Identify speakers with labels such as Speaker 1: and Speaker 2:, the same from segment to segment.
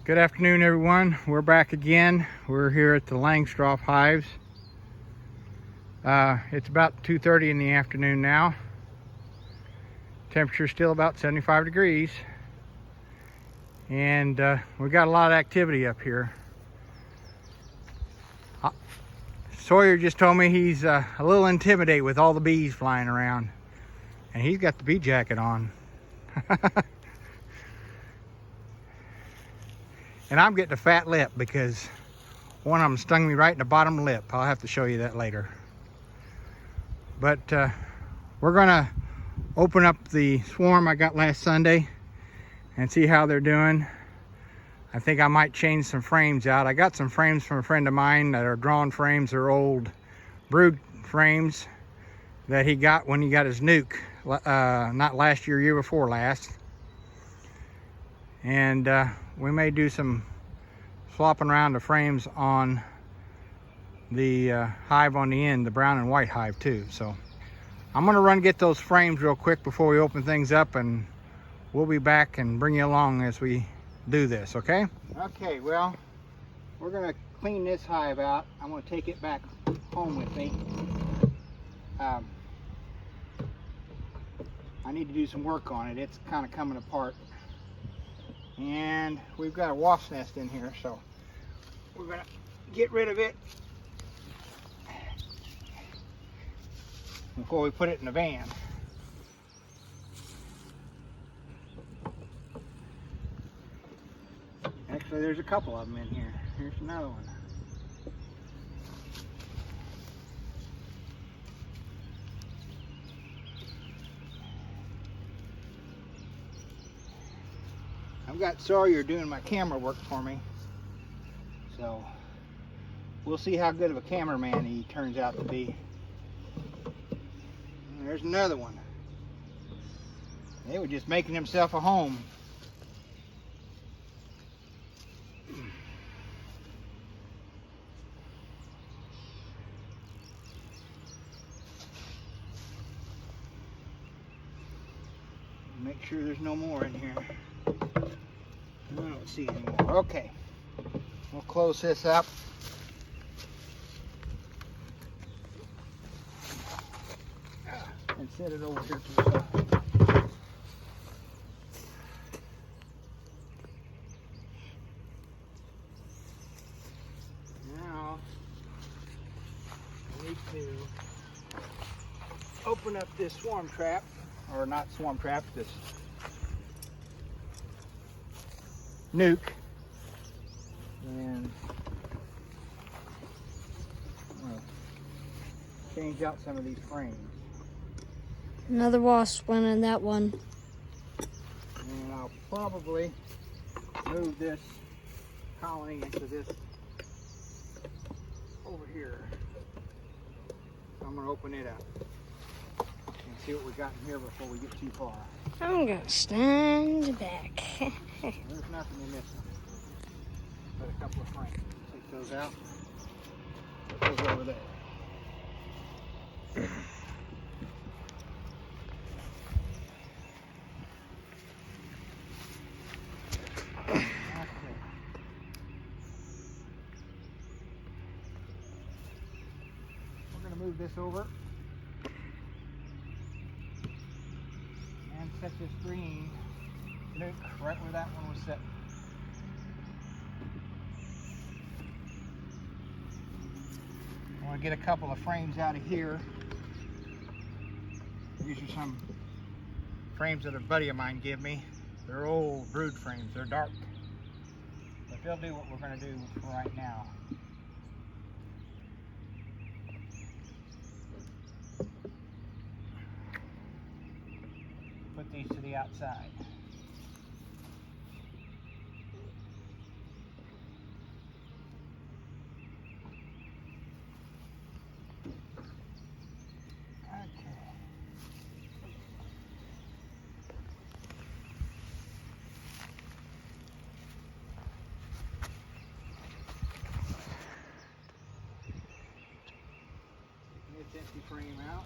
Speaker 1: Good afternoon, everyone. We're back again. We're here at the Langstroth hives. It's about 2:30 in the afternoon now. Temperature's still about 75 degrees. And we've got a lot of activity up here. Sawyer just told me he's a little intimidated with all the bees flying around. And he's got the bee jacket on. And I'm getting a fat lip because one of them stung me right in the bottom lip. I'll have to show you that later. But we're gonna open up the swarm I got last Sunday and see how they're doing. I think I might change some frames out. I got some frames from a friend of mine that are drawn frames. They're old brood frames that he got when he got his nuke. Not last year, year before last. And we may do some swapping around the frames on the hive on the end, the brown and white hive too. So I'm gonna run get those frames real quick before we open things up, and we'll be back and bring you along as we do this, okay? Okay, well, we're gonna clean this hive out. I'm gonna take it back home with me. I need to do some work on it. It's kind of coming apart. And we've got a wasp nest in here, so we're gonna get rid of it before we put it in the van. Actually, there's a couple of them in here. Here's another one. I've got Sawyer doing my camera work for me, so we'll see how good of a cameraman he turns out to be. And there's another one. They were just making himself a home. Make sure there's no more in here. I don't see any more. Okay, we'll close this up. And set it over here to the side. Now, I need to open up this swarm trap, or not swarm trap, this nuke, and change out some of these frames.
Speaker 2: Another wasp went in that one.
Speaker 1: And I'll probably move this colony into this over here. So I'm going to open it up and see what we got in here before we get too far.
Speaker 2: I'm gonna stand back.
Speaker 1: There's nothing in this one, but a couple of frames. Take those out. Put those over there. Okay. We're going to move this over and set this green nuke right where that one was set. I want to get a couple of frames out of here. These are some frames that a buddy of mine gave me. They're old brood frames. They're dark. But they'll do what we're going to do for right now. Put these to the outside. Empty frame out.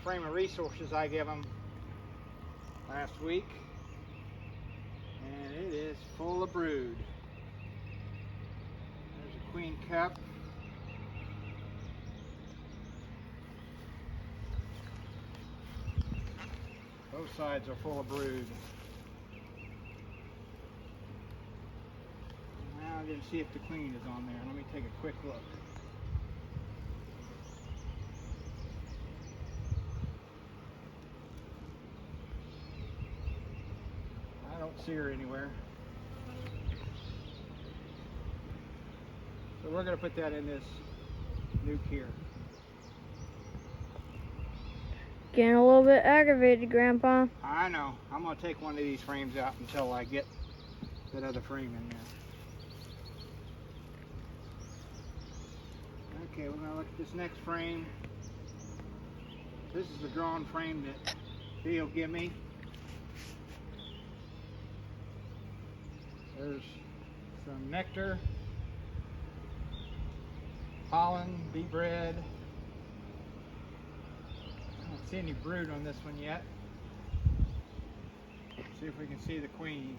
Speaker 1: frame of resources I gave them last week, and it is full of brood. There's a queen cup. Both sides are full of brood. Now I'm going to see if the queen is on there. Let me take a quick look. I don't see her anywhere. So we're going to put that in this nuke here.
Speaker 2: Getting a little bit aggravated, Grandpa.
Speaker 1: I know. I'm going to take one of these frames out until I get that other frame in there. Okay, we're going to look at this next frame. This is the drawn frame that Theo gave me. There's some nectar, pollen, bee bread. I don't see any brood on this one yet. Let's see if we can see the queen.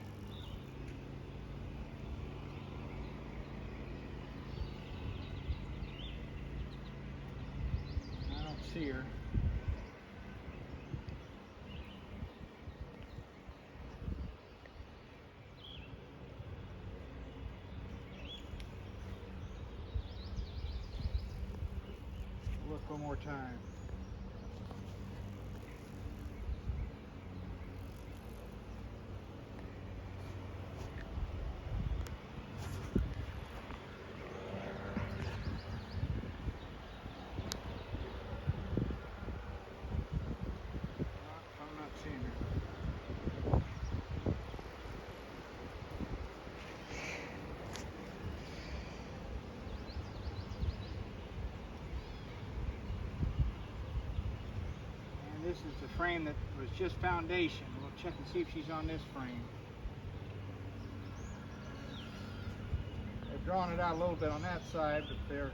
Speaker 1: I don't see her. Look one more time. I'm not seeing her. This is the frame that was just foundation. We'll check and see if she's on this frame. They've drawn it out a little bit on that side, but they're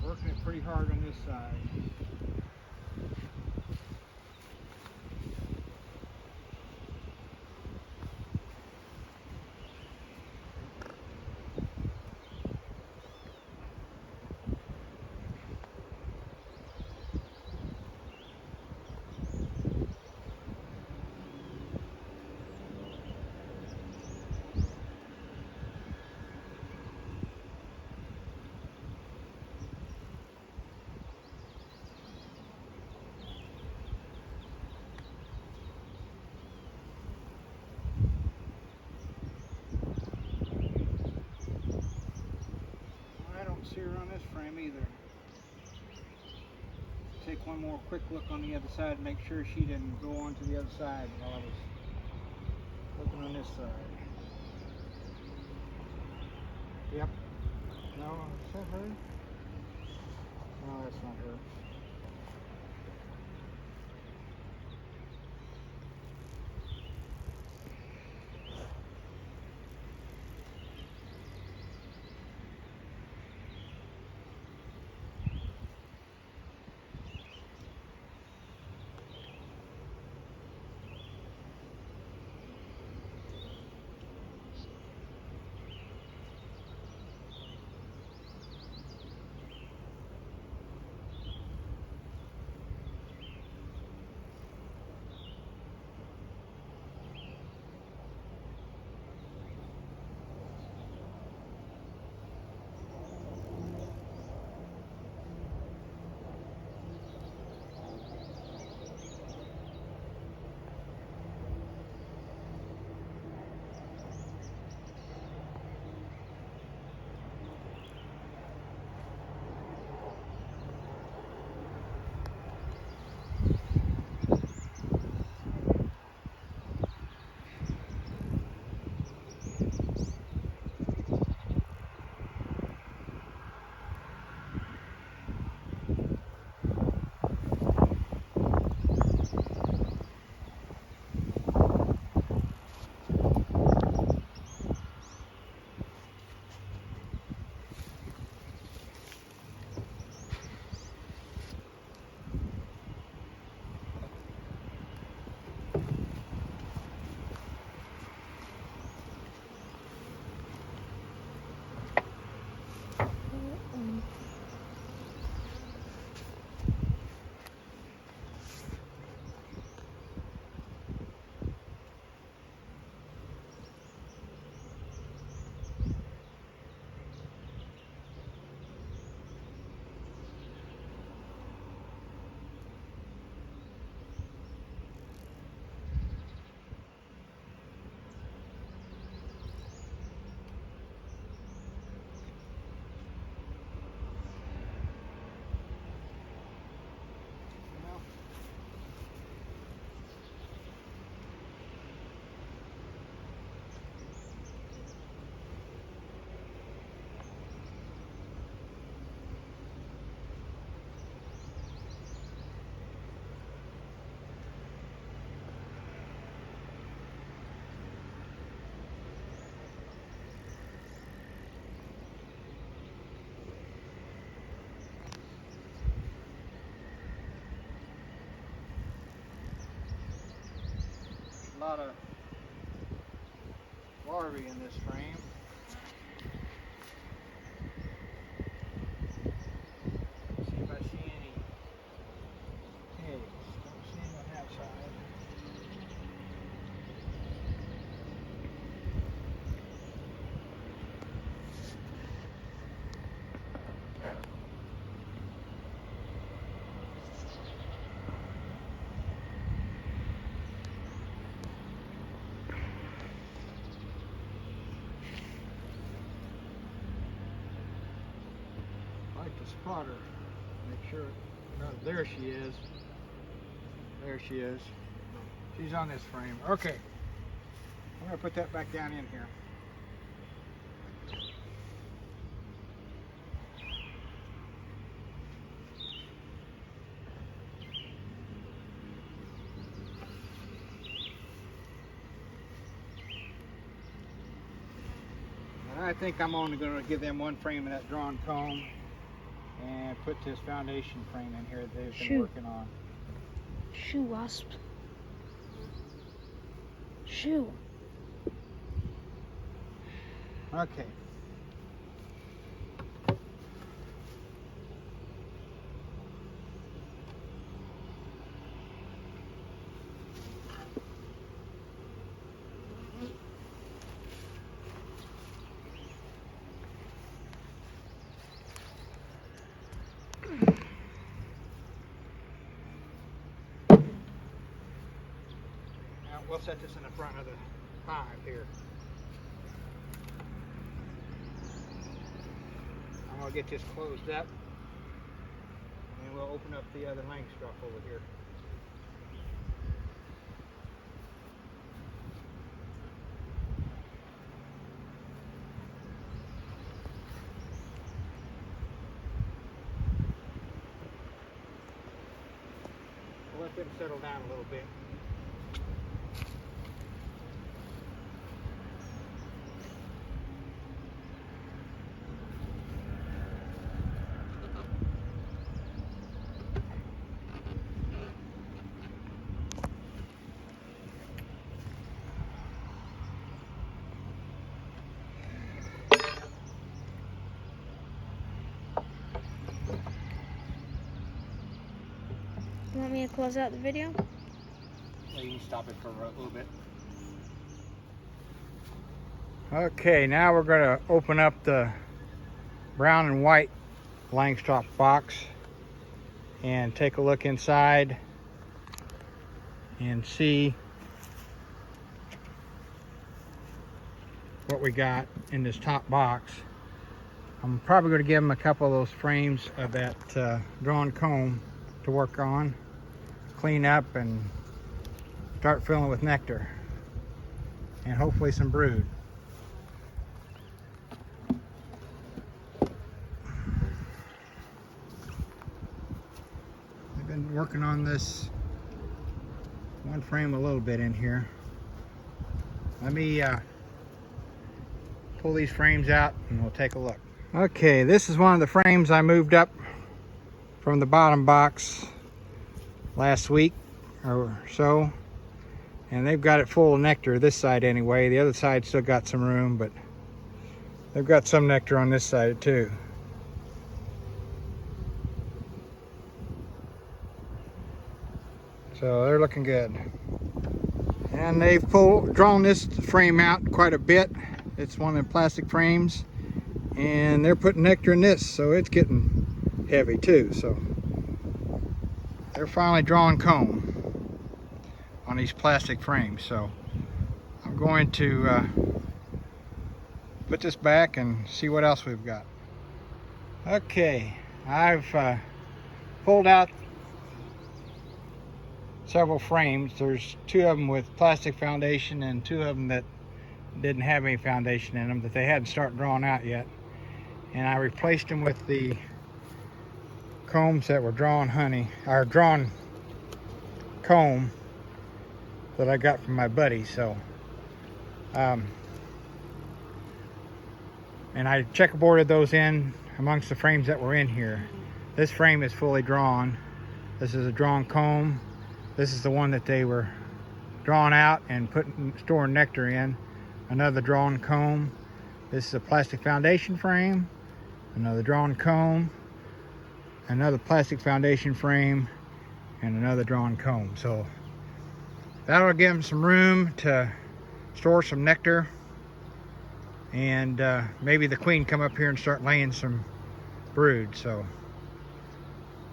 Speaker 1: working it pretty hard on this side. See her on this frame either. Take one more quick look on the other side and make sure she didn't go on to the other side while I was looking on this side. Yep. No, is that her? No, that's not her. lot of larvae in this frame. Let's see if I see any eggs. Don't see any on that side. To spot her, make sure. No, there she is. There she is. She's on this frame. Okay, I'm gonna put that back down in here. And I think I'm only going to give them one frame of that drawn comb. And put this foundation frame in here that they've been working on.
Speaker 2: Shoo, wasp. Shoo.
Speaker 1: Okay. We'll set this in the front of the hive here. I'm going to get this closed up, and we'll open up the other Langstroth over here. We'll let them settle down a little bit.
Speaker 2: You want me to close out the video?
Speaker 1: Yeah, you can stop it for a little bit. Okay, now we're going to open up the brown and white Langstroth box and take a look inside and see what we got in this top box. I'm probably going to give them a couple of those frames of that drawn comb to work on, clean up, and start filling with nectar and hopefully some brood. I've been working on this one frame a little bit in here. Let me pull these frames out and we'll take a look. Okay, this is one of the frames I moved up from the bottom box last week or so, and they've got it full of nectar this side anyway. The other side still got some room, but they've got some nectar on this side too. So they're looking good, and they've drawn this frame out quite a bit. It's one of the plastic frames, and they're putting nectar in this, so it's getting heavy too. So they're finally drawing comb on these plastic frames. So I'm going to put this back and see what else we've got. Okay, I've pulled out several frames. There's two of them with plastic foundation and two of them that didn't have any foundation in them, that they hadn't started drawing out yet. And I replaced them with the combs that were drawn honey, or drawn comb that I got from my buddy. So and I checkerboarded those in amongst the frames that were in here. This frame is fully drawn. This is a drawn comb. This is the one that they were drawn out and storing nectar in. Another drawn comb. This is a plastic foundation frame. Another drawn comb. Another plastic foundation frame. And another drawn comb. So that'll give them some room to store some nectar. And maybe the queen come up here and start laying some brood. So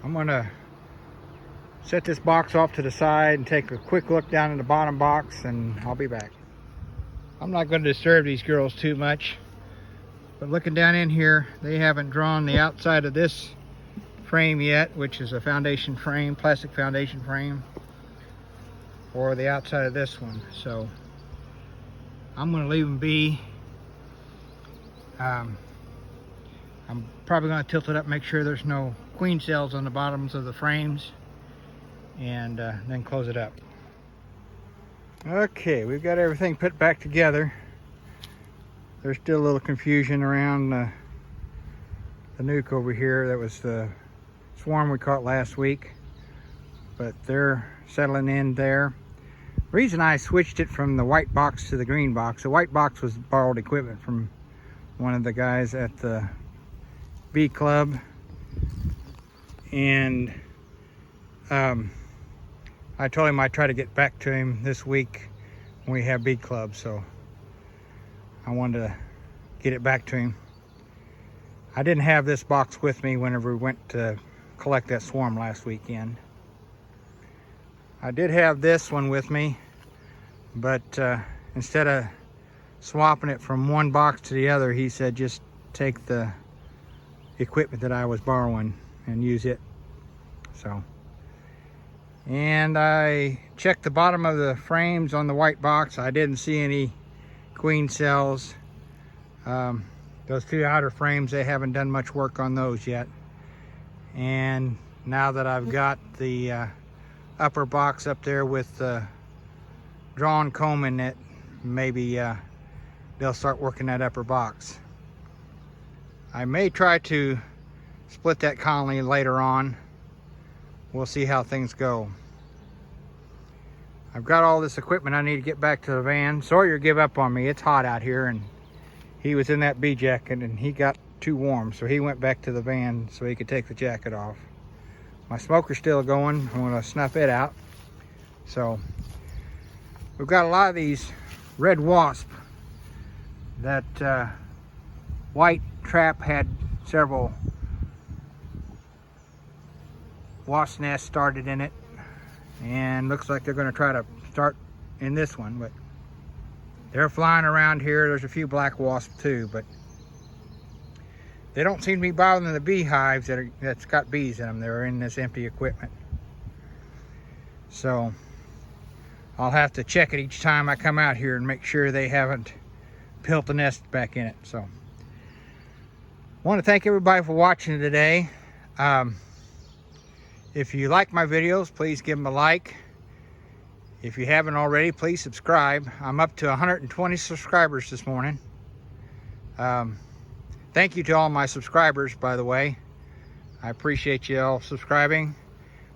Speaker 1: I'm gonna set this box off to the side and take a quick look down in the bottom box, and I'll be back. I'm not going to disturb these girls too much, but looking down in here, they haven't drawn the outside of this frame yet, which is a foundation frame, plastic foundation frame, or the outside of this one. So I'm going to leave them be. I'm probably going to tilt it up, make sure there's no queen cells on the bottoms of the frames, and then close it up. Okay, we've got everything put back together. There's still a little confusion around the nuke over here. That was the swarm we caught last week, but they're settling in there. The reason I switched it from the white box to the green box, the white box was borrowed equipment from one of the guys at the bee club, and I told him I'd try to get back to him this week when we have bee club, so I wanted to get it back to him. I didn't have this box with me whenever we went to collect that swarm last weekend. I did have this one with me, but instead of swapping it from one box to the other, he said just take the equipment that I was borrowing and use it. So, and I checked the bottom of the frames on the white box. I didn't see any queen cells. Those two outer frames, they haven't done much work on those yet. And now that I've got the upper box up there with the drawn comb in it, maybe they'll start working that upper box. I may try to split that colony later on. We'll see how things go. I've got all this equipment I need to get back to the van. Sawyer gave up on me. It's hot out here, and he was in that bee jacket and he got too warm, so he went back to the van so he could take the jacket off. My smoker's still going. I'm going to snuff it out. So we've got a lot of these red wasp. That white trap had several wasp nests started in it, and looks like they're going to try to start in this one, but they're flying around here. There's a few black wasps too, but they don't seem to be bothering the beehives that's got bees in them. They're in this empty equipment. So I'll have to check it each time I come out here and make sure they haven't built the nest back in it. So I want to thank everybody for watching today. If you like my videos, please give them a like. If you haven't already, please subscribe. I'm up to 120 subscribers this morning. Thank you to all my subscribers, by the way. I appreciate you all subscribing.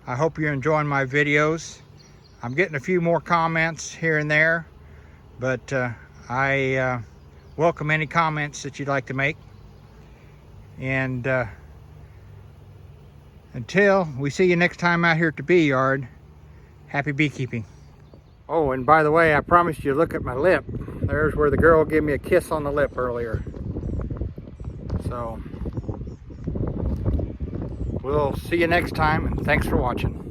Speaker 1: I hope you're enjoying my videos. I'm getting a few more comments here and there, but I welcome any comments that you'd like to make. And until we see you next time out here at the bee yard, happy beekeeping. Oh, and by the way, I promised you to look at my lip. There's where the girl gave me a kiss on the lip earlier. So we'll see you next time, and thanks for watching.